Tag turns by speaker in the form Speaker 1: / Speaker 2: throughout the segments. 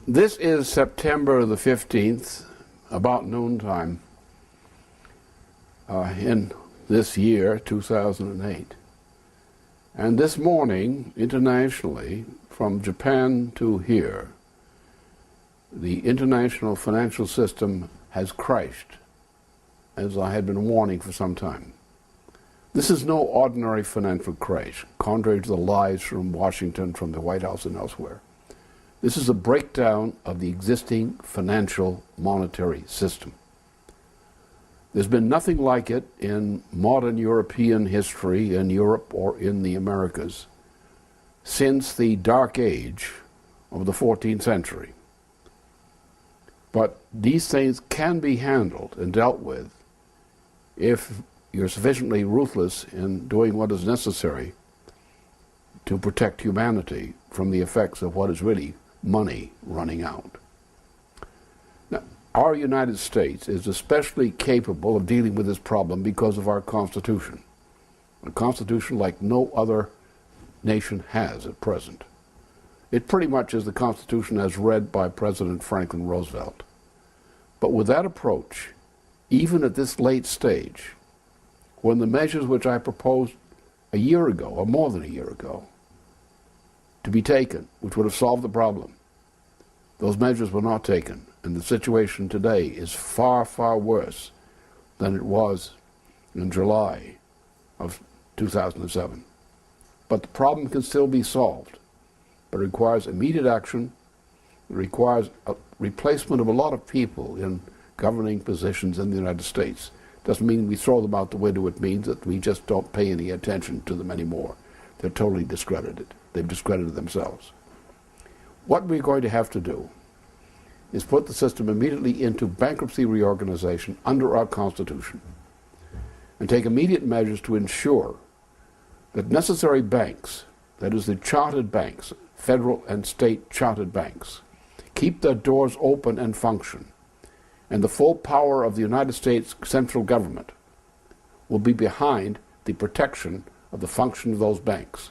Speaker 1: This is September the 15th, about noontime, in this year, 2008. And this morning, internationally, from Japan to here, the international financial system has crashed, as I had been warning for some time. This is no ordinary financial crash, contrary to the lies from Washington, from the White House and elsewhere. This is a breakdown of the existing financial monetary system. There's been nothing like it in modern European history, in Europe or in the Americas, since the Dark Age of the 14th century. But these things can be handled and dealt with if you're sufficiently ruthless in doing what is necessary to protect humanity from the effects of what is really money running out. Now, our United States is especially capable of dealing with this problem because of our Constitution, a Constitution like no other nation has at present. It pretty much is the Constitution as read by President Franklin Roosevelt. But with that approach, even at this late stage, when the measures which I proposed a year ago, or more than a year ago, to be taken, which would have solved the problem, those measures were not taken, and the situation today is far, far worse than it was in July of 2007. But the problem can still be solved, but it requires immediate action. It requires a replacement of a lot of people in governing positions in the United States. Doesn't mean we throw them out the window. It means that we just don't pay any attention to them anymore. They're totally discredited. They've discredited themselves. What we're going to have to do is put the system immediately into bankruptcy reorganization under our Constitution and take immediate measures to ensure that necessary banks, that is the chartered banks, federal and state chartered banks, keep their doors open and function, and the full power of the United States central government will be behind the protection of the function of those banks.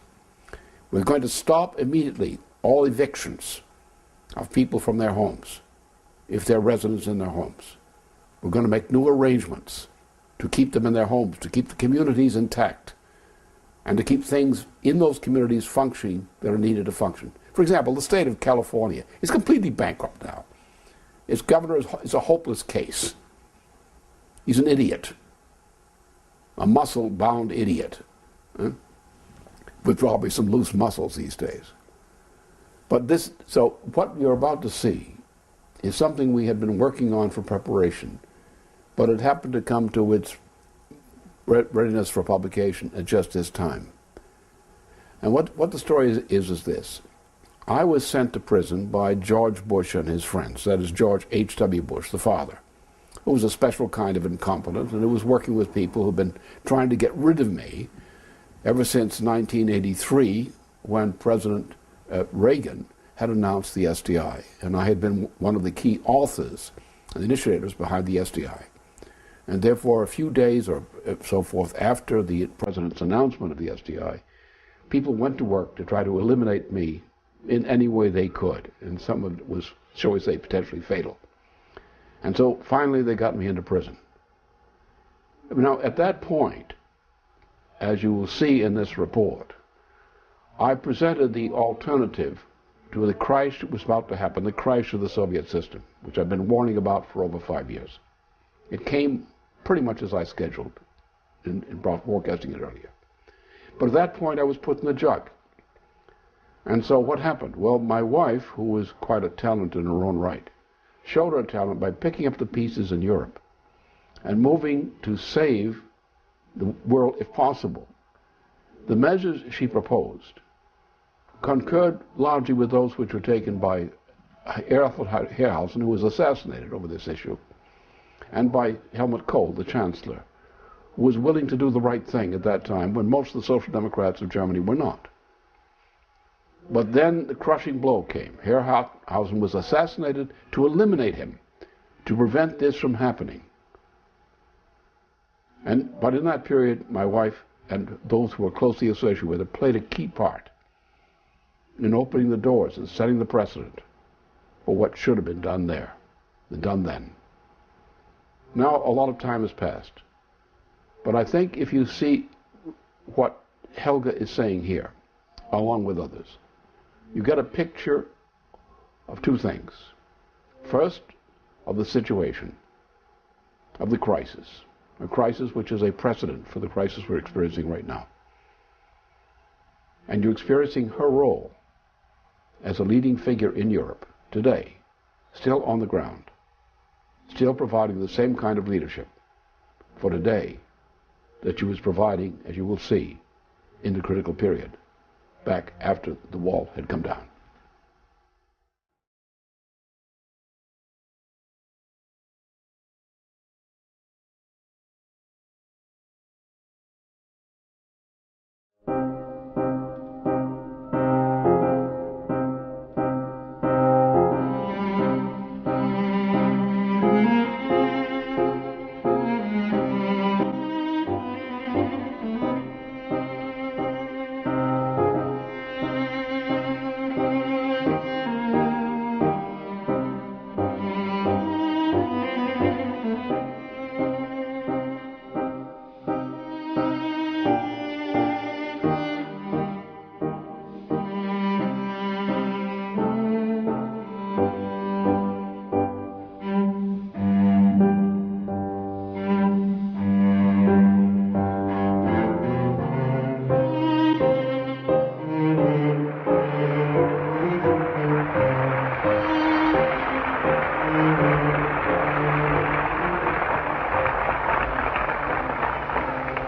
Speaker 1: We're going to stop immediately all evictions of people from their homes, if they're residents in their homes. We're going to make new arrangements to keep them in their homes, to keep the communities intact, and to keep things in those communities functioning that are needed to function. For example, the state of California is completely bankrupt now. Its governor is a hopeless case. He's an idiot, a muscle-bound idiot, with probably some loose muscles these days. But so what you're about to see is something we had been working on for preparation, but it happened to come to its readiness for publication at just this time. And what the story is this. I was sent to prison by George Bush and his friends, that is George H.W. Bush, the father, who was a special kind of incompetent and who was working with people who've been trying to get rid of me ever since 1983, when President Reagan had announced the SDI, and I had been one of the key authors and initiators behind the SDI. And therefore, a few days or so forth after the president's announcement of the SDI, people went to work to try to eliminate me in any way they could, and some of it was, shall we say, potentially fatal. And so finally they got me into prison. Now at that point, as you will see in this report, I presented the alternative to the crash that was about to happen, the crash of the Soviet system, which I've been warning about for over 5 years. It came pretty much as I scheduled in broadcasting it earlier. But at that point I was put in the jug. And so what happened? Well, my wife, who was quite a talent in her own right, showed her talent by picking up the pieces in Europe and moving to save the world if possible. The measures she proposed concurred largely with those which were taken by Erhard Herrhausen, who was assassinated over this issue, and by Helmut Kohl, the Chancellor, who was willing to do the right thing at that time when most of the Social Democrats of Germany were not. But then the crushing blow came. Herrhausen was assassinated to eliminate him, to prevent this from happening. But in that period, my wife and those who were closely associated with her played a key part in opening the doors and setting the precedent for what should have been done there, done then. Now a lot of time has passed, but I think if you see what Helga is saying here, along with others, you get a picture of two things. First, of the situation, of the crisis, a crisis which is a precedent for the crisis we're experiencing right now. And you're experiencing her role as a leading figure in Europe today, still on the ground, still providing the same kind of leadership for today that she was providing, as you will see, in the critical period, back after the wall had come down.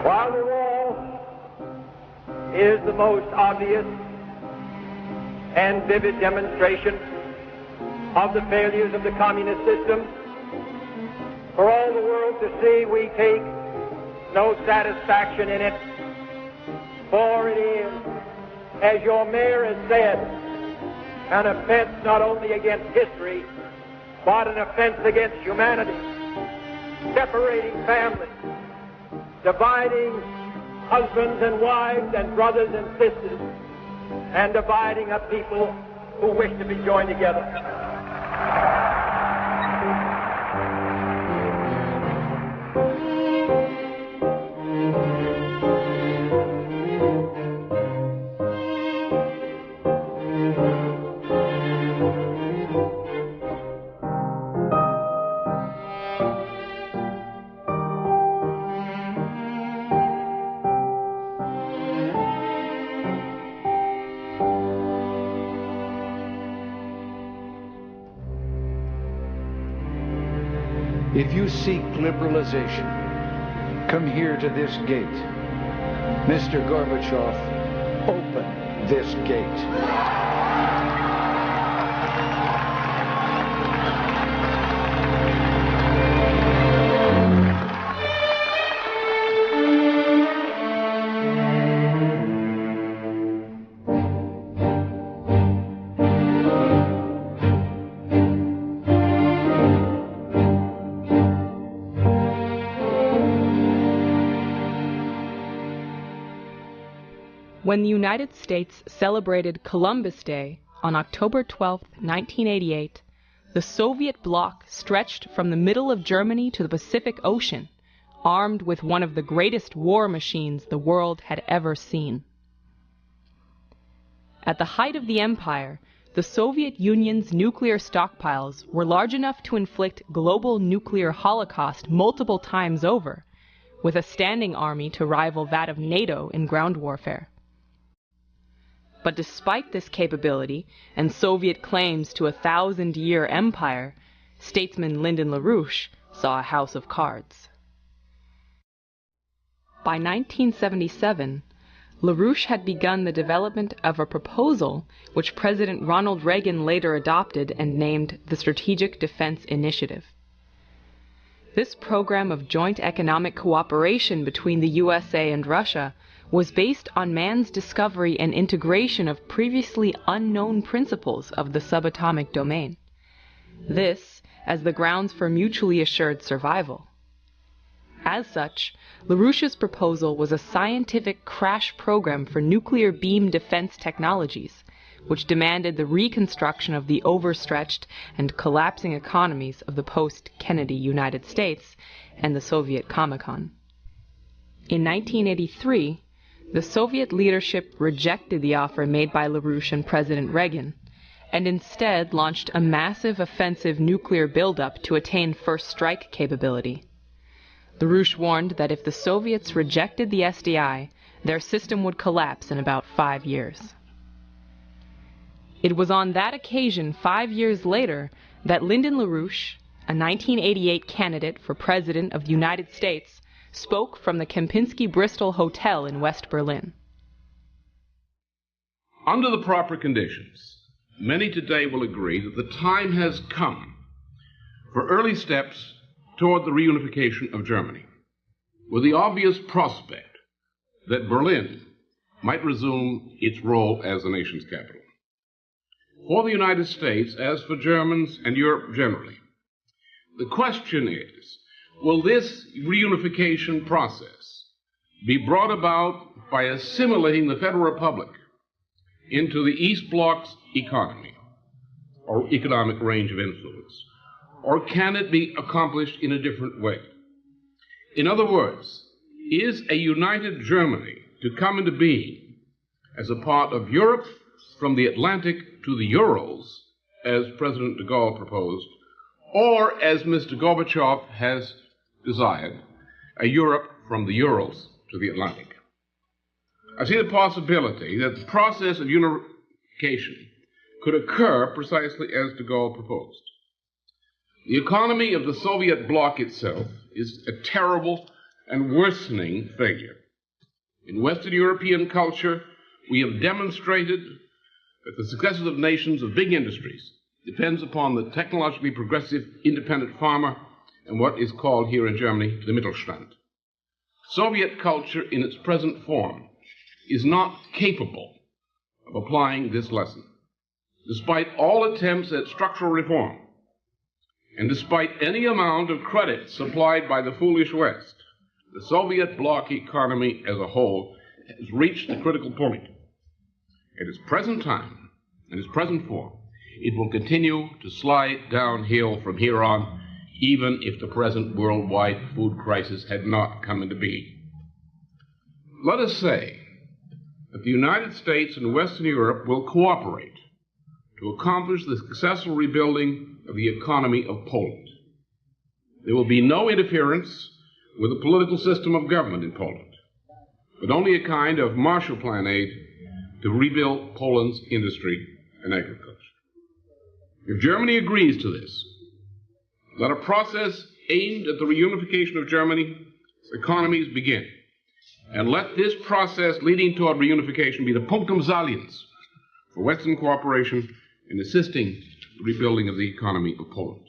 Speaker 2: While the wall is the most obvious and vivid demonstration of the failures of the communist system, for all the world to see, we take no satisfaction in it, for it is, as your mayor has said, an offense not only against history, but an offense against humanity, separating families, dividing husbands and wives and brothers and sisters, and dividing a people who wish to be joined together.
Speaker 3: If you seek liberalization, come here to this gate. Mr. Gorbachev, open this gate.
Speaker 4: When the United States celebrated Columbus Day on October 12, 1988, the Soviet bloc stretched from the middle of Germany to the Pacific Ocean, armed with one of the greatest war machines the world had ever seen. At the height of the empire, the Soviet Union's nuclear stockpiles were large enough to inflict global nuclear holocaust multiple times over, with a standing army to rival that of NATO in ground warfare. But despite this capability and Soviet claims to a 1,000-year empire, statesman Lyndon LaRouche saw a house of cards. By 1977, LaRouche had begun the development of a proposal which President Ronald Reagan later adopted and named the Strategic Defense Initiative. This program of joint economic cooperation between the USA and Russia was based on man's discovery and integration of previously unknown principles of the subatomic domain. This as the grounds for mutually assured survival. As such, LaRouche's proposal was a scientific crash program for nuclear beam defense technologies, which demanded the reconstruction of the overstretched and collapsing economies of the post-Kennedy United States and the Soviet Comecon. In 1983, the Soviet leadership rejected the offer made by LaRouche and President Reagan, and instead launched a massive offensive nuclear buildup to attain first strike capability. LaRouche warned that if the Soviets rejected the SDI, their system would collapse in about 5 years. It was on that occasion 5 years later that Lyndon LaRouche, a 1988 candidate for President of the United States, spoke from the Kempinski Bristol Hotel in West Berlin.
Speaker 1: Under the proper conditions, many today will agree that the time has come for early steps toward the reunification of Germany, with the obvious prospect that Berlin might resume its role as the nation's capital. For the United States, as for Germans and Europe generally, the question is, will this reunification process be brought about by assimilating the Federal Republic into the East Bloc's economy, or economic range of influence, or can it be accomplished in a different way? In other words, is a united Germany to come into being as a part of Europe from the Atlantic to the Urals, as President de Gaulle proposed, or as Mr. Gorbachev has desired, a Europe from the Urals to the Atlantic? I see the possibility that the process of unification could occur precisely as de Gaulle proposed. The economy of the Soviet bloc itself is a terrible and worsening failure. In Western European culture, we have demonstrated that the successes of nations of big industries depends upon the technologically progressive independent farmer and what is called here in Germany the Mittelstand. Soviet culture in its present form is not capable of applying this lesson. Despite all attempts at structural reform, and despite any amount of credit supplied by the foolish West, the Soviet bloc economy as a whole has reached the critical point. At its present time, in its present form, it will continue to slide downhill from here on, even if the present worldwide food crisis had not come into being. Let us say that the United States and Western Europe will cooperate to accomplish the successful rebuilding of the economy of Poland. There will be no interference with the political system of government in Poland, but only a kind of Marshall Plan aid to rebuild Poland's industry and agriculture. If Germany agrees to this, let a process aimed at the reunification of Germany's economies begin, and let this process leading toward reunification be the punctum saliens for Western cooperation in assisting the rebuilding of the economy of Poland.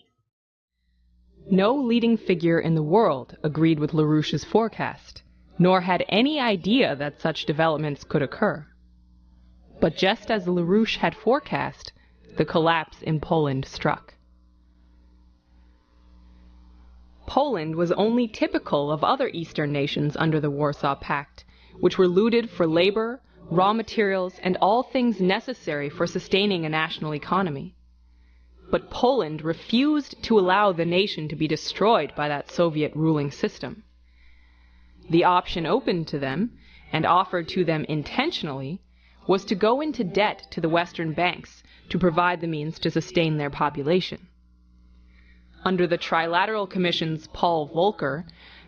Speaker 4: No leading figure in the world agreed with LaRouche's forecast, nor had any idea that such developments could occur. But just as LaRouche had forecast, the collapse in Poland struck. Poland was only typical of other Eastern nations under the Warsaw Pact, which were looted for labor, raw materials, and all things necessary for sustaining a national economy. But Poland refused to allow the nation to be destroyed by that Soviet ruling system. The option open to them, and offered to them intentionally, was to go into debt to the Western banks to provide the means to sustain their population. Under the Trilateral Commission's Paul Volcker,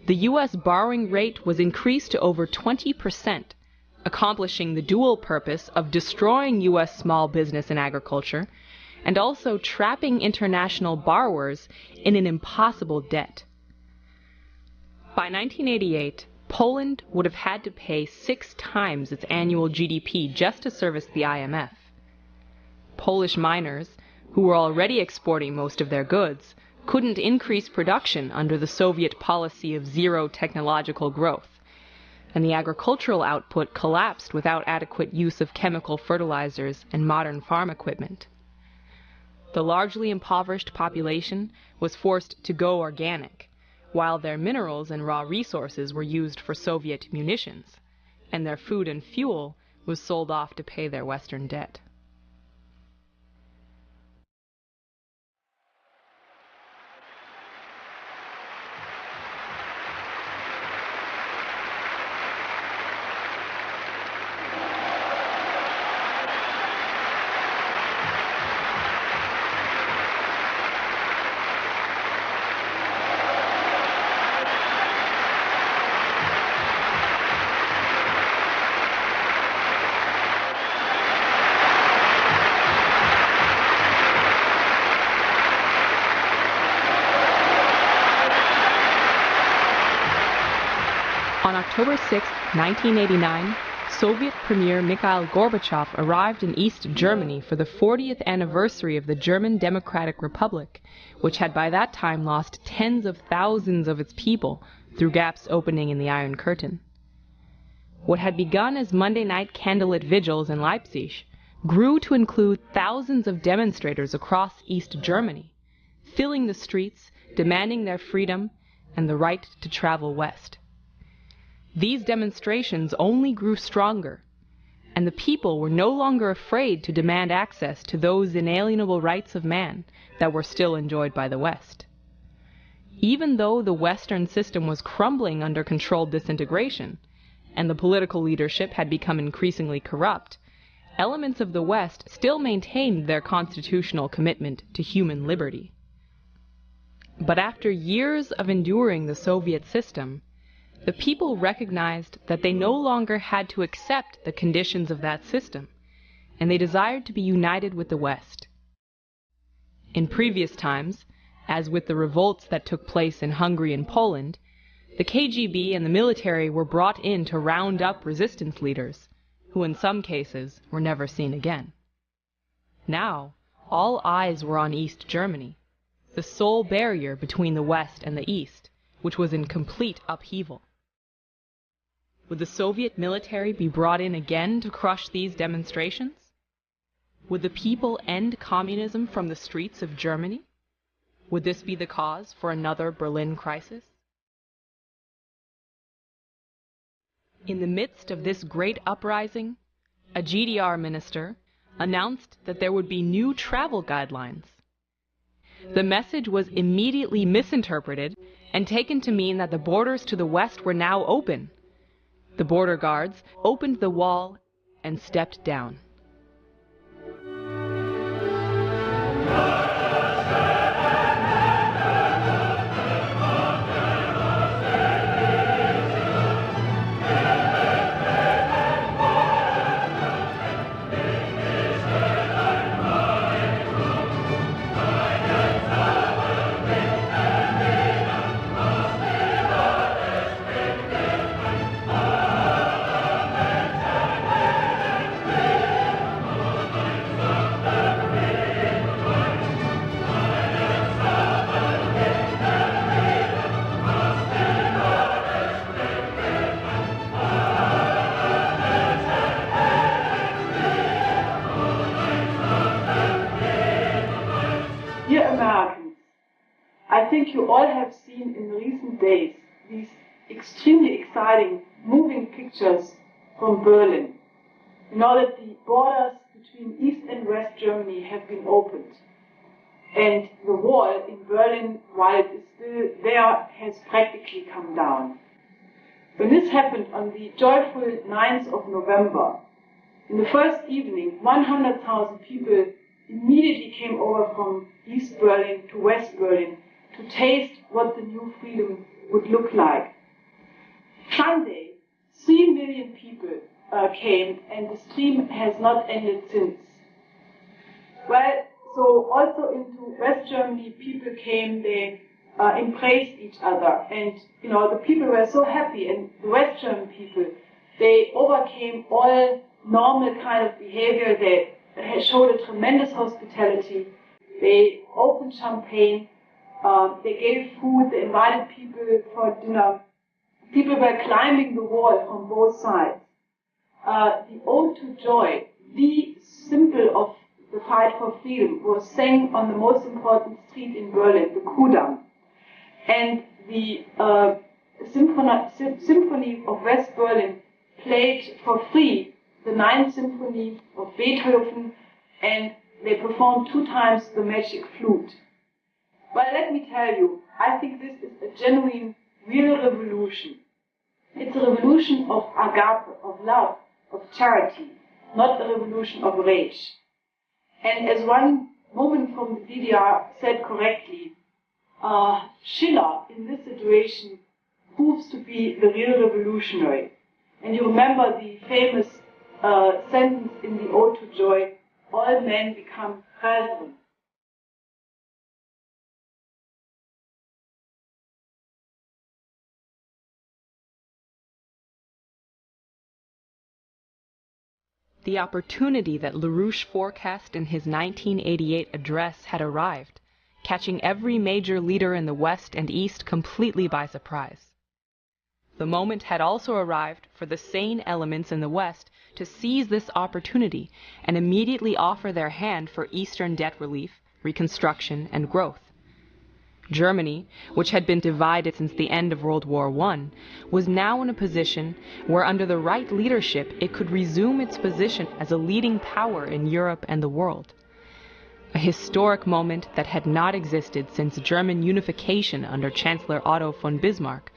Speaker 4: the U.S. borrowing rate was increased to over 20%, accomplishing the dual purpose of destroying U.S. small business and agriculture, and also trapping international borrowers in an impossible debt. By 1988, Poland would have had to pay 6 times its annual GDP just to service the IMF. Polish miners, who were already exporting most of their goods, couldn't increase production under the Soviet policy of zero technological growth, and the agricultural output collapsed without adequate use of chemical fertilizers and modern farm equipment. The largely impoverished population was forced to go organic, while their minerals and raw resources were used for Soviet munitions, and their food and fuel was sold off to pay their Western debt. October 6, 1989, Soviet Premier Mikhail Gorbachev arrived in East Germany for the 40th anniversary of the German Democratic Republic, which had by that time lost tens of thousands of its people through gaps opening in the Iron Curtain. What had begun as Monday night candlelit vigils in Leipzig grew to include thousands of demonstrators across East Germany, filling the streets, demanding their freedom and the right to travel west. These demonstrations only grew stronger, and the people were no longer afraid to demand access to those inalienable rights of man that were still enjoyed by the West. Even though the Western system was crumbling under controlled disintegration, and the political leadership had become increasingly corrupt, elements of the West still maintained their constitutional commitment to human liberty. But after years of enduring the Soviet system, the people recognized that they no longer had to accept the conditions of that system, and they desired to be united with the West. In previous times, as with the revolts that took place in Hungary and Poland, the KGB and the military were brought in to round up resistance leaders, who in some cases were never seen again. Now, all eyes were on East Germany, the sole barrier between the West and the East, which was in complete upheaval. Would the Soviet military be brought in again to crush these demonstrations? Would the people end communism from the streets of Germany? Would this be the cause for another Berlin crisis? In the midst of this great uprising, a GDR minister announced that there would be new travel guidelines. The message was immediately misinterpreted and taken to mean that the borders to the West were now open. The border guards opened the wall and stepped down.
Speaker 5: Dear Americans, I think you all have seen in recent days these extremely exciting moving pictures from Berlin. You know that the borders between East and West Germany have been opened. And the wall in Berlin, while it is still there, has practically come down. When this happened on the joyful 9th of November, in the first evening, 100,000 people immediately came over from East Berlin to West Berlin to taste what the new freedom would look like. Sunday, 3 million people came, and the stream has not ended since. Well, so also into West Germany, people came, they embraced each other, and you know, the people were so happy, and the West German people, they overcame all normal kind of behavior. They showed a tremendous hospitality. They opened champagne. They gave food. They invited people for dinner. People were climbing the wall from both sides. The Ode to Joy, the symbol of the fight for freedom, was sang on the most important street in Berlin, the Kudamm. And the Symphony of West Berlin played for free the 9th Symphony of Beethoven, and they performed 2 times the Magic Flute. Well, let me tell you, I think this is a genuine, real revolution. It's a revolution of agape, of love, of charity, not a revolution of rage. And as one woman from the DDR said correctly, Schiller, in this situation, proves to be the real revolutionary. And you remember the famous sentence in the Ode to Joy, all men become brethren.
Speaker 4: The opportunity that LaRouche forecast in his 1988 address had arrived, catching every major leader in the West and East completely by surprise. The moment had also arrived for the sane elements in the West to seize this opportunity and immediately offer their hand for Eastern debt relief, reconstruction, and growth. Germany, which had been divided since the end of World War I, was now in a position where under the right leadership it could resume its position as a leading power in Europe and the world. A historic moment that had not existed since German unification under Chancellor Otto von Bismarck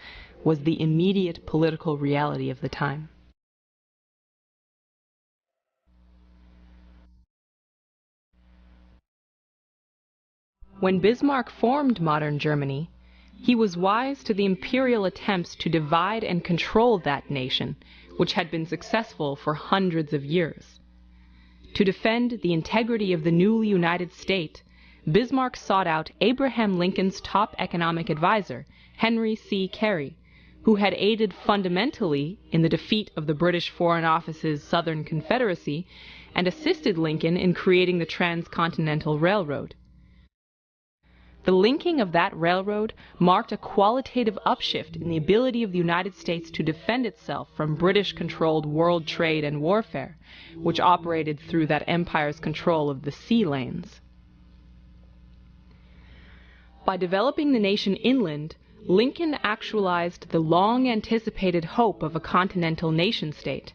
Speaker 4: was the immediate political reality of the time. When Bismarck formed modern Germany, he was wise to the imperial attempts to divide and control that nation, which had been successful for hundreds of years. To defend the integrity of the newly united state, Bismarck sought out Abraham Lincoln's top economic advisor, Henry C. Carey, who had aided fundamentally in the defeat of the British Foreign Office's Southern Confederacy and assisted Lincoln in creating the Transcontinental Railroad. The linking of that railroad marked a qualitative upshift in the ability of the United States to defend itself from British-controlled world trade and warfare, which operated through that empire's control of the sea lanes. By developing the nation inland, Lincoln actualized the long-anticipated hope of a continental nation-state.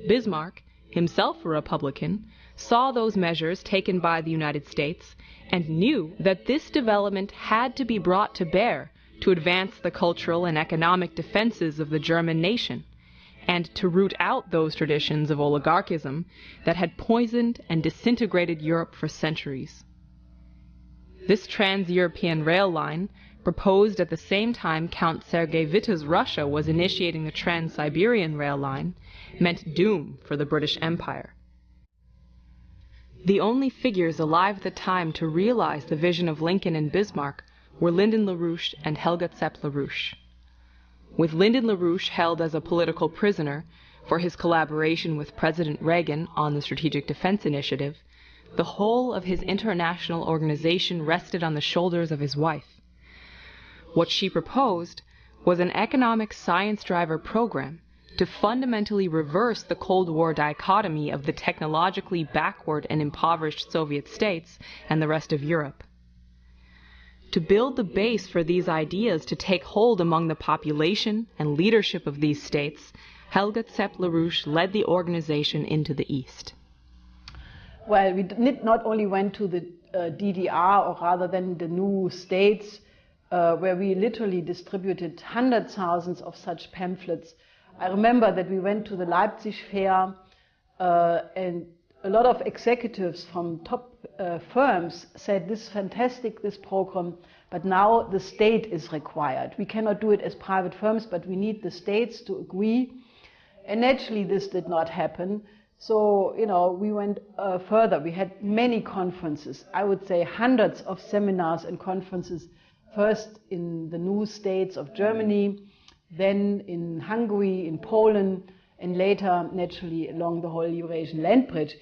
Speaker 4: Bismarck, himself a Republican, saw those measures taken by the United States and knew that this development had to be brought to bear to advance the cultural and economic defenses of the German nation, and to root out those traditions of oligarchism that had poisoned and disintegrated Europe for centuries. This trans-European rail line, proposed at the same time Count Sergei Witte's Russia was initiating the Trans-Siberian rail line, meant doom for the British Empire. The only figures alive at the time to realize the vision of Lincoln and Bismarck were Lyndon LaRouche and Helga Zepp-LaRouche. With Lyndon LaRouche held as a political prisoner for his collaboration with President Reagan on the Strategic Defense Initiative, the whole of his international organization rested on the shoulders of his wife. What she proposed was an economic science driver program to fundamentally reverse the Cold War dichotomy of the technologically backward and impoverished Soviet states and the rest of Europe. To build the base for these ideas to take hold among the population and leadership of these states, Helga Zepp-LaRouche led the organization into the East.
Speaker 6: Well, we not only went to the DDR, or rather than the new states, where we literally distributed hundreds of thousands of such pamphlets. I remember that we went to the Leipzig fair, and a lot of executives from top firms said, this is fantastic, this program, but now the state is required. We cannot do it as private firms, but we need the states to agree. And naturally, this did not happen. So, we went further. We had many conferences, I would say hundreds of seminars and conferences, first in the new states of Germany, then in Hungary, in Poland, and later, naturally, along the whole Eurasian land bridge.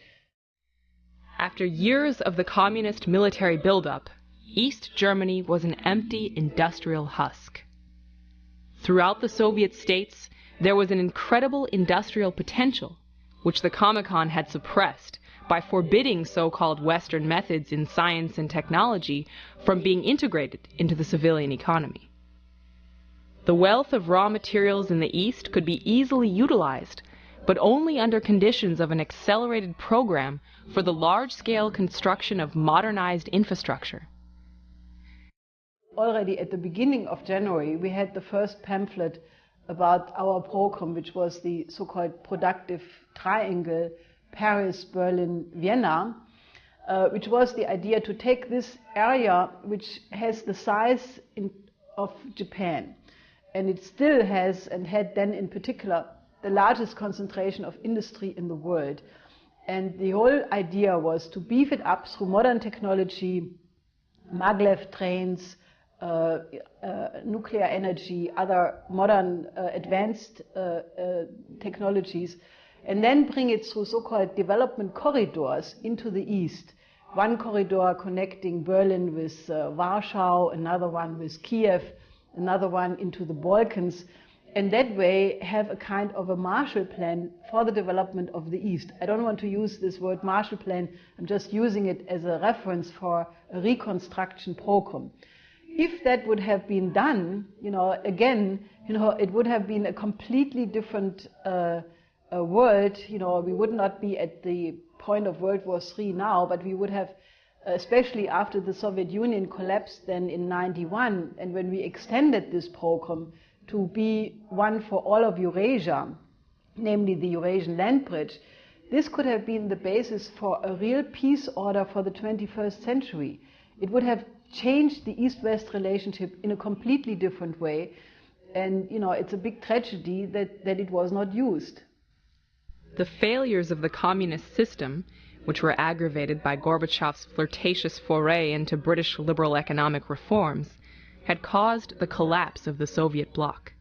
Speaker 4: After years of the communist military buildup, East Germany was an empty industrial husk. Throughout the Soviet states, there was an incredible industrial potential, which the Comecon had suppressed by forbidding so-called Western methods in science and technology from being integrated into the civilian economy. The wealth of raw materials in the East could be easily utilized, but only under conditions of an accelerated program for the large-scale construction of modernized infrastructure.
Speaker 6: Already at the beginning of January, we had the first pamphlet about our program, which was the so-called productive triangle, Paris, Berlin, Vienna, which was the idea to take this area, which has the size of Japan, and it still has, and had then in particular, the largest concentration of industry in the world. And the whole idea was to beef it up through modern technology, maglev trains, nuclear energy, other modern advanced technologies, and then bring it through so-called development corridors into the east. One corridor connecting Berlin with Warsaw, another one with Kiev, another one into the Balkans, and that way have a kind of a Marshall Plan for the development of the East. I don't want to use this word Marshall Plan, I'm just using it as a reference for a reconstruction program. If that would have been done, again, it would have been a completely different world. We would not be at the point of World War III now, but we would have, especially after the Soviet Union collapsed then in '91, and when we extended this program to be one for all of Eurasia, namely the Eurasian land bridge, this could have been the basis for a real peace order for the 21st century. It would have changed the East-West relationship in a completely different way, and it's a big tragedy that it was not used.
Speaker 4: The failures of the communist system, which were aggravated by Gorbachev's flirtatious foray into British liberal economic reforms, had caused the collapse of the Soviet bloc.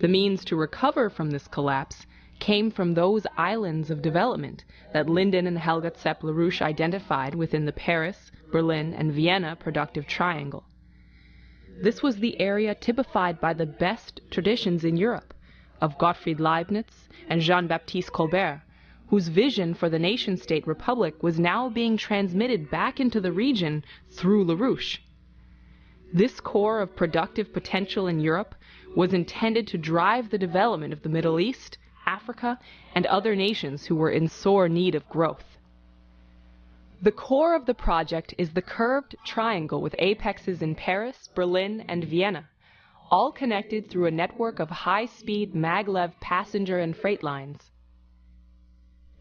Speaker 4: The means to recover from this collapse came from those islands of development that Lyndon and Helga Zepp-LaRouche identified within the Paris, Berlin, and Vienna productive triangle. This was the area typified by the best traditions in Europe, of Gottfried Leibniz and Jean-Baptiste Colbert, whose vision for the nation-state republic was now being transmitted back into the region through LaRouche. This core of productive potential in Europe was intended to drive the development of the Middle East, Africa, and other nations who were in sore need of growth. The core of the project is the curved triangle with apexes in Paris, Berlin, and Vienna, all connected through a network of high-speed maglev passenger and freight lines.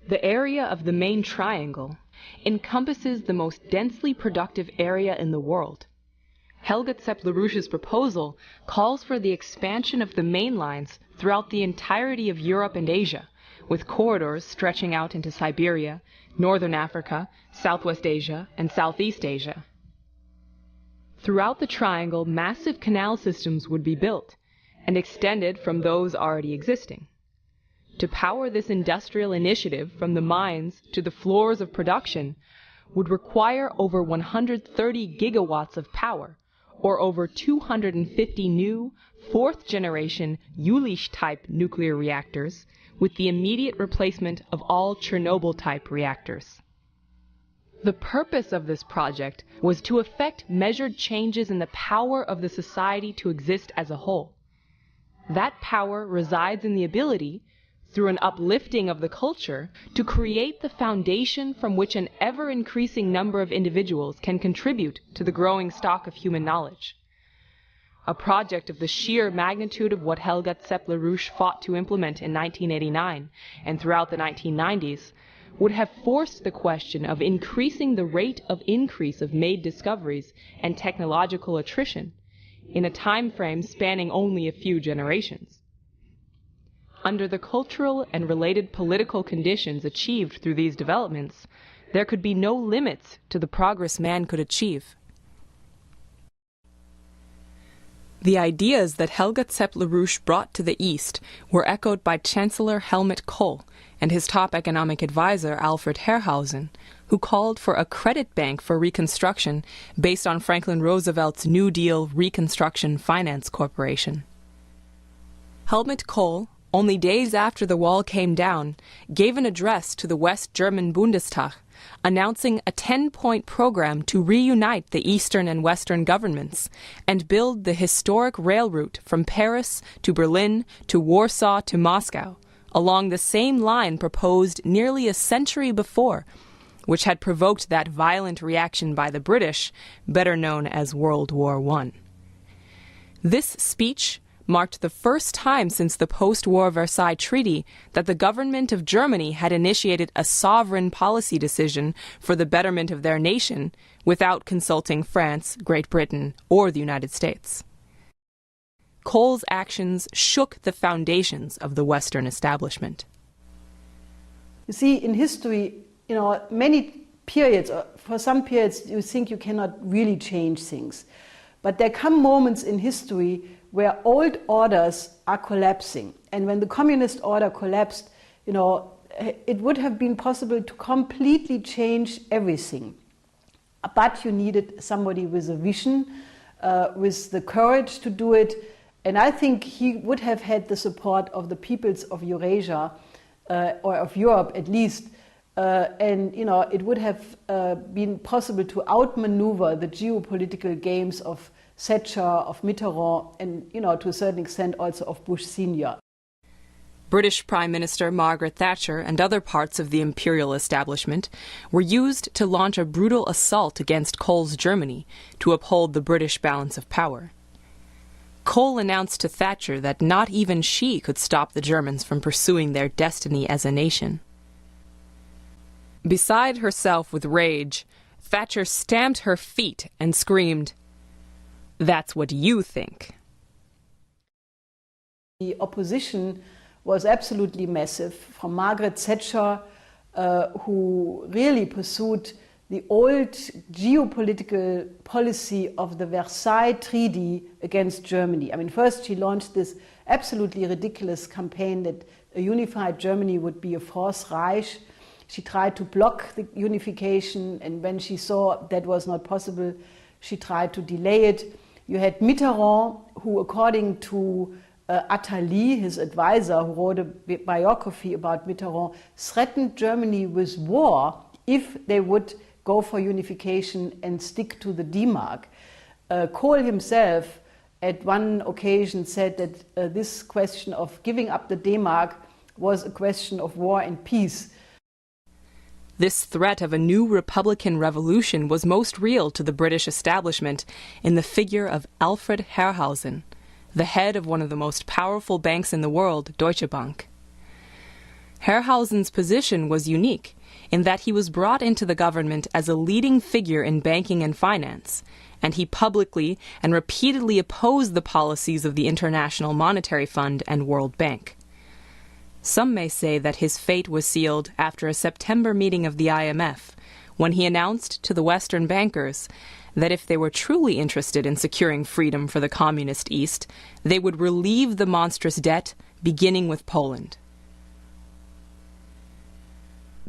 Speaker 4: The area of the main triangle encompasses the most densely productive area in the world. Helga Zepp-LaRouche's proposal calls for the expansion of the main lines throughout the entirety of Europe and Asia, with corridors stretching out into Siberia, Northern Africa, Southwest Asia, and Southeast Asia. Throughout the triangle, massive canal systems would be built and extended from those already existing. To power this industrial initiative from the mines to the floors of production would require over 130 gigawatts of power, or over 250 new, fourth-generation Jülich-type nuclear reactors, with the immediate replacement of all Chernobyl-type reactors. The purpose of this project was to effect measured changes in the power of the society to exist as a whole. That power resides in the ability, through an uplifting of the culture, to create the foundation from which an ever-increasing number of individuals can contribute to the growing stock of human knowledge. A project of the sheer magnitude of what Helga Zepp-LaRouche fought to implement in 1989 and throughout the 1990s would have forced the question of increasing the rate of increase of made discoveries and technological attrition in a time frame spanning only a few generations. Under the cultural and related political conditions achieved through these developments, there could be no limits to the progress man could achieve. The ideas that Helga Zepp-LaRouche brought to the East were echoed by Chancellor Helmut Kohl and his top economic advisor Alfred Herrhausen, who called for a credit bank for reconstruction based on Franklin Roosevelt's New Deal Reconstruction Finance Corporation. Helmut Kohl, only days after the wall came down, gave an address to the West German Bundestag, announcing a 10-point program to reunite the Eastern and Western governments and build the historic rail route from Paris to Berlin to Warsaw to Moscow, along the same line proposed nearly a century before, which had provoked that violent reaction by the British, better known as World War I. This speech marked the first time since the post-war Versailles Treaty that the government of Germany had initiated a sovereign policy decision for the betterment of their nation without consulting France, Great Britain, or the United States. Kohl's actions shook the foundations of the Western establishment.
Speaker 6: You see, in history, many periods, for some periods you think you cannot really change things. But there come moments in history where old orders are collapsing. And when the communist order collapsed, it would have been possible to completely change everything. But you needed somebody with a vision, with the courage to do it. And I think he would have had the support of the peoples of Eurasia, or of Europe at least. And it would have been possible to outmaneuver the geopolitical games of Thatcher, of Mitterrand, and to a certain extent also of Bush Sr.
Speaker 4: British Prime Minister Margaret Thatcher and other parts of the imperial establishment were used to launch a brutal assault against Kohl's Germany to uphold the British balance of power. Kohl announced to Thatcher that not even she could stop the Germans from pursuing their destiny as a nation. Beside herself with rage, Thatcher stamped her feet and screamed, "That's what you think."
Speaker 6: The opposition was absolutely massive, from Margaret Thatcher, who really pursued the old geopolitical policy of the Versailles Treaty against Germany. I mean, first she launched this absolutely ridiculous campaign that a unified Germany would be a Fourth Reich. She tried to block the unification, and when she saw that was not possible, she tried to delay it. You had Mitterrand, who, according to Attali, his advisor, who wrote a biography about Mitterrand, threatened Germany with war if they would go for unification and stick to the D-Mark. Kohl himself, at one occasion, said that this question of giving up the D-Mark was a question of war and peace.
Speaker 4: This threat of a new Republican revolution was most real to the British establishment in the figure of Alfred Herrhausen, the head of one of the most powerful banks in the world, Deutsche Bank. Herrhausen's position was unique in that he was brought into the government as a leading figure in banking and finance, and he publicly and repeatedly opposed the policies of the International Monetary Fund and World Bank. Some may say that his fate was sealed after a September meeting of the IMF, when he announced to the Western bankers that if they were truly interested in securing freedom for the Communist East, they would relieve the monstrous debt, beginning with Poland.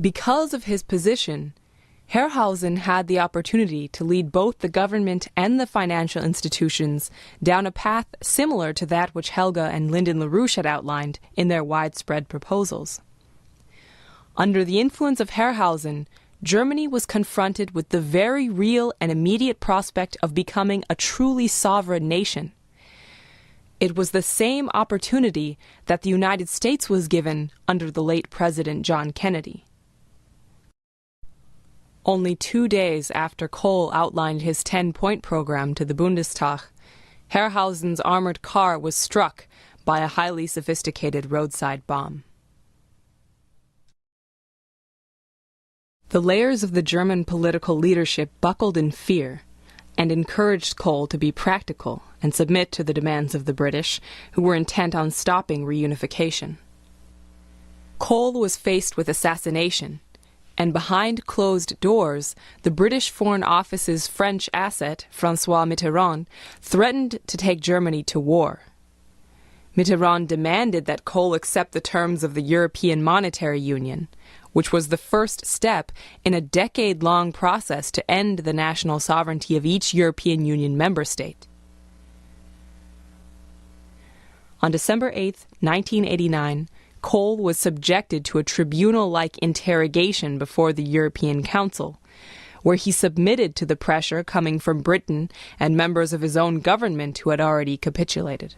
Speaker 4: Because of his position, Herrhausen had the opportunity to lead both the government and the financial institutions down a path similar to that which Helga and Lyndon LaRouche had outlined in their widespread proposals. Under the influence of Herrhausen, Germany was confronted with the very real and immediate prospect of becoming a truly sovereign nation. It was the same opportunity that the United States was given under the late President John Kennedy. Only 2 days after Kohl outlined his 10-point program to the Bundestag, Herrhausen's armored car was struck by a highly sophisticated roadside bomb. The layers of the German political leadership buckled in fear and encouraged Kohl to be practical and submit to the demands of the British, who were intent on stopping reunification. Kohl was faced with assassination, and behind closed doors, the British Foreign Office's French asset, François Mitterrand, threatened to take Germany to war. Mitterrand demanded that Kohl accept the terms of the European Monetary Union, which was the first step in a decade-long process to end the national sovereignty of each European Union member state. On December 8, 1989, Kohl was subjected to a tribunal-like interrogation before the European Council, where he submitted to the pressure coming from Britain and members of his own government who had already capitulated.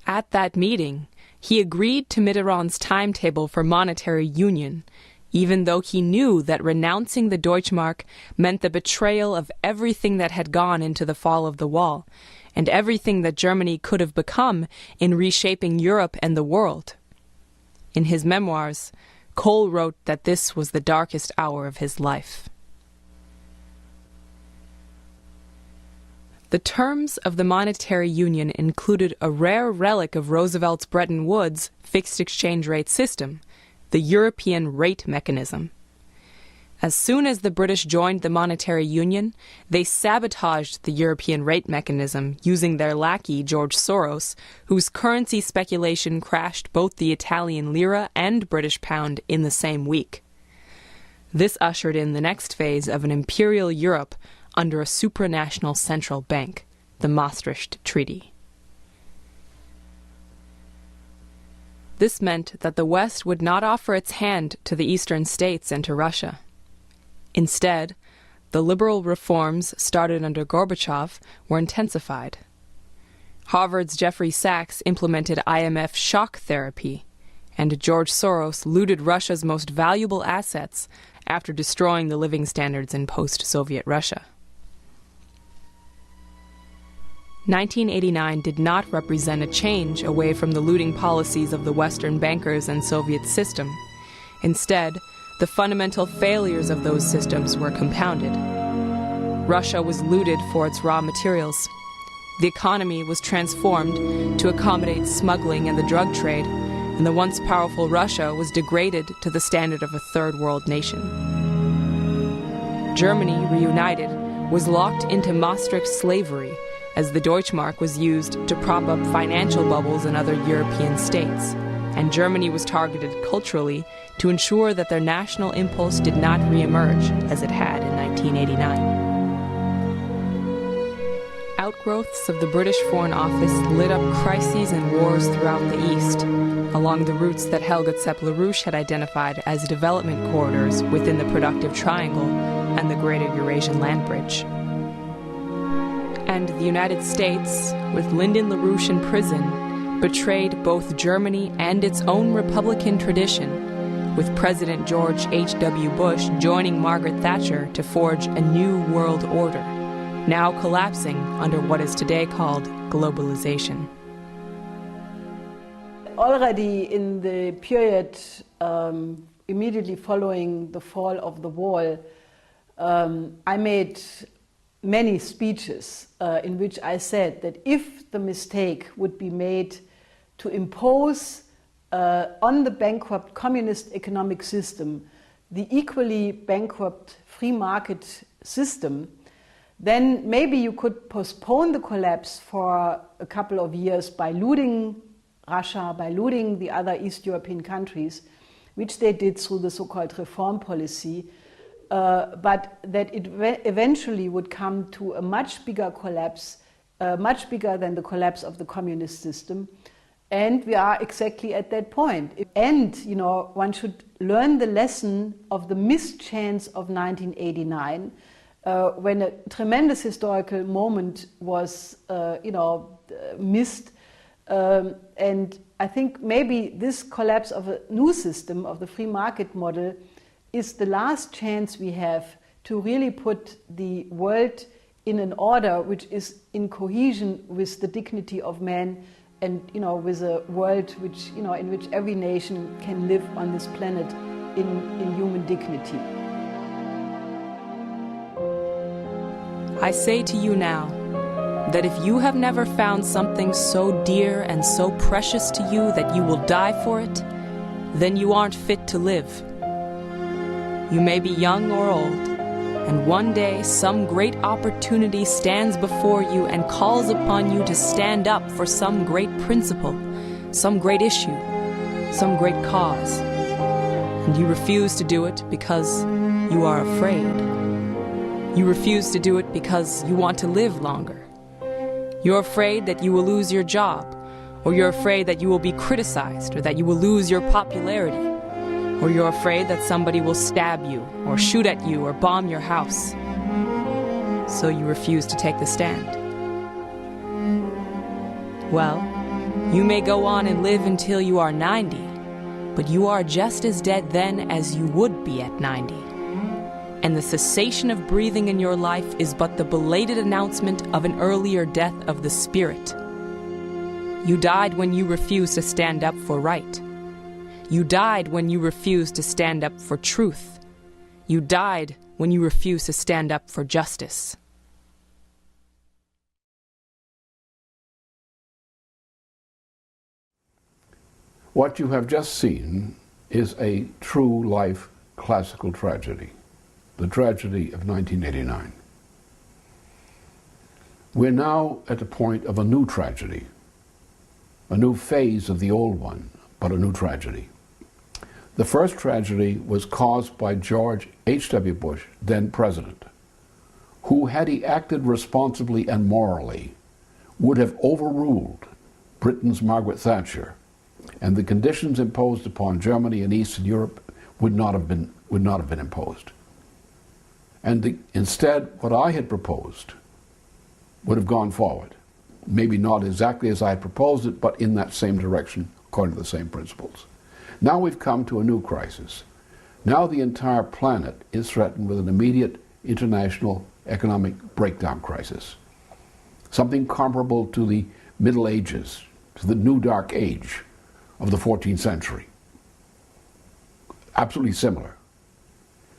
Speaker 4: At that meeting, he agreed to Mitterrand's timetable for monetary union, even though he knew that renouncing the Deutschmark meant the betrayal of everything that had gone into the fall of the wall, and everything that Germany could have become in reshaping Europe and the world. In his memoirs, Kohl wrote that this was the darkest hour of his life. The terms of the monetary union included a rare relic of Roosevelt's Bretton Woods fixed exchange rate system, the European rate mechanism. As soon as the British joined the monetary union, they sabotaged the European rate mechanism using their lackey, George Soros, whose currency speculation crashed both the Italian lira and British pound in the same week. This ushered in the next phase of an imperial Europe under a supranational central bank, the Maastricht Treaty. This meant that the West would not offer its hand to the eastern states and to Russia. Instead, the liberal reforms started under Gorbachev were intensified. Harvard's Jeffrey Sachs implemented IMF shock therapy, and George Soros looted Russia's most valuable assets after destroying the living standards in post-Soviet Russia. 1989 did not represent a change away from the looting policies of the Western bankers and Soviet system. Instead, the fundamental failures of those systems were compounded. Russia was looted for its raw materials. The economy was transformed to accommodate smuggling and the drug trade, and the once powerful Russia was degraded to the standard of a third world nation. Germany, reunited, was locked into Maastricht slavery as the Deutschmark was used to prop up financial bubbles in other European states, and Germany was targeted culturally to ensure that their national impulse did not reemerge as it had in 1989. Outgrowths of the British Foreign Office lit up crises and wars throughout the East, along the routes that Helga LaRouche had identified as development corridors within the productive triangle and the Greater Eurasian Land Bridge. And the United States, with Lyndon LaRouche in prison, betrayed both Germany and its own Republican tradition, with President George H.W. Bush joining Margaret Thatcher to forge a new world order, now collapsing under what is today called globalization.
Speaker 6: Already in the period immediately following the fall of the wall, I made many speeches in which I said that if the mistake would be made to impose on the bankrupt communist economic system the equally bankrupt free market system, then maybe you could postpone the collapse for a couple of years by looting Russia, by looting the other East European countries, which they did through the so-called reform policy, but that it eventually would come to a much bigger collapse, much bigger than the collapse of the communist system. And we are exactly at that point. And, you know, one should learn the lesson of the mischance of 1989, when a tremendous historical moment was, missed. And I think maybe this collapse of a new system, of the free market model, is the last chance we have to really put the world in an order which is in cohesion with the dignity of man, and with a world which in which every nation can live on this planet in human dignity.
Speaker 4: I say to you now that if you have never found something so dear and so precious to you that you will die for it, then you aren't fit to live. You may be young or old, and one day some great opportunity stands before you and calls upon you to stand up for some great principle, some great issue, some great cause. And you refuse to do it because you are afraid. You refuse to do it because you want to live longer. You're afraid that you will lose your job, or you're afraid that you will be criticized, or that you will lose your popularity, or you're afraid that somebody will stab you, or shoot at you, or bomb your house. So you refuse to take the stand. Well, you may go on and live until you are 90, but you are just as dead then as you would be at 90. And the cessation of breathing in your life is but the belated announcement of an earlier death of the spirit. You died when you refused to stand up for right. You died when you refused to stand up for truth. You died when you refused to stand up for justice.
Speaker 1: What you have just seen is a true life classical tragedy. the tragedy of 1989. We're now at the point of a new tragedy, a new phase of the old one, but a new tragedy. The first tragedy was caused by George H.W. Bush, then president, who, had he acted responsibly and morally, would have overruled Britain's Margaret Thatcher, and the conditions imposed upon Germany and Eastern Europe would not have been imposed. And instead, what I had proposed would have gone forward. Maybe not exactly as I had proposed it, but in that same direction, according to the same principles. Now we've come to a new crisis. Now the entire planet is threatened with an immediate international economic breakdown crisis. Something comparable to the Middle Ages, to the New Dark Age of the 14th century. Absolutely similar.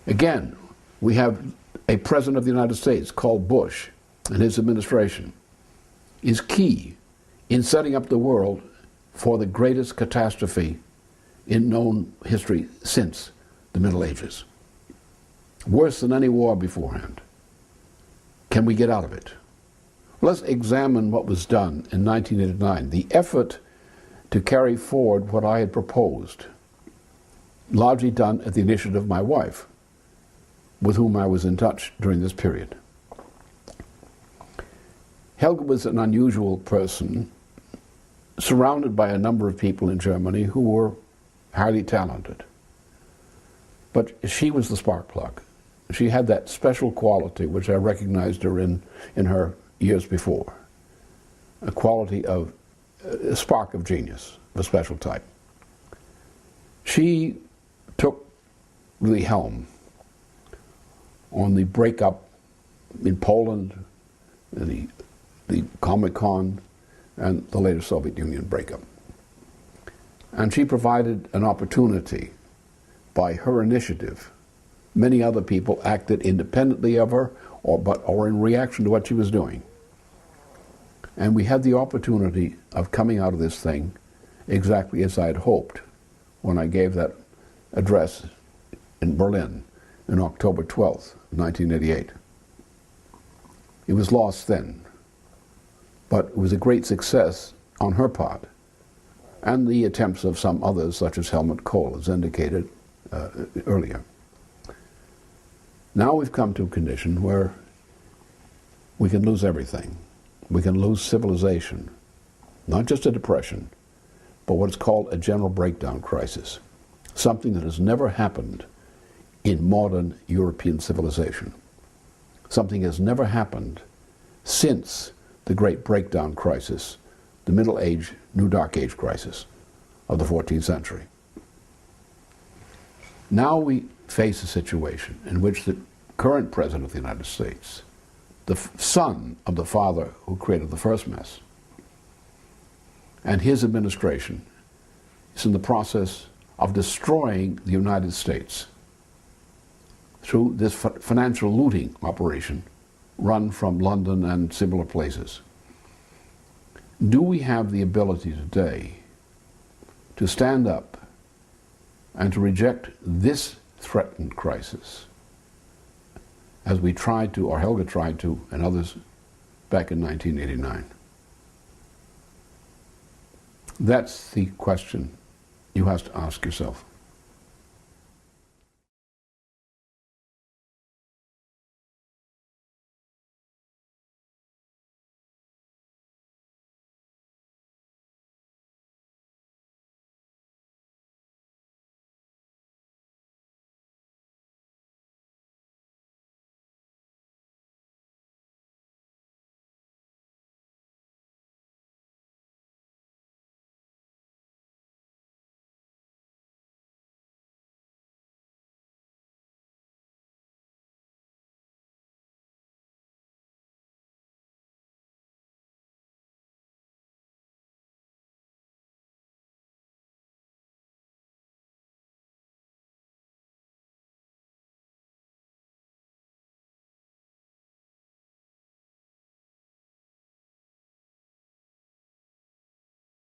Speaker 1: Again, we have a president of the United States called Bush, and his administration is key in setting up the world for the greatest catastrophe in known history since the Middle Ages. Worse than any war beforehand. Can we get out of it? Let's examine what was done in 1989, the effort to carry forward what I had proposed, largely done at the initiative of my wife, with whom I was in touch during this period. Helga was an unusual person, surrounded by a number of people in Germany who were highly talented. But she was the spark plug. She had that special quality which I recognized her in her years before, a quality of a spark of genius, of a special type. She took the helm on the breakup in Poland, the Comecon, and the later Soviet Union breakup. And she provided an opportunity by her initiative. Many other people acted independently of her or in reaction to what she was doing. And we had the opportunity of coming out of this thing exactly as I had hoped when I gave that address in Berlin on October 12th, 1988. It was lost then, but it was a great success on her part, and the attempts of some others, such as Helmut Kohl, as indicated earlier. Now we've come to a condition where we can lose everything. We can lose civilization, not just a depression, but what's called a general breakdown crisis, something that has never happened in modern European civilization. Something has never happened since the Great Breakdown Crisis, the Middle Age, New Dark Age crisis of the 14th century. Now we face a situation in which the current President of the United States, the son of the father who created the first mess, and his administration is in the process of destroying the United States through this financial looting operation run from London and similar places. Do we have the ability today to stand up and to reject this threatened crisis as we tried to, or Helga tried to, and others back in 1989? That's the question you have to ask yourself.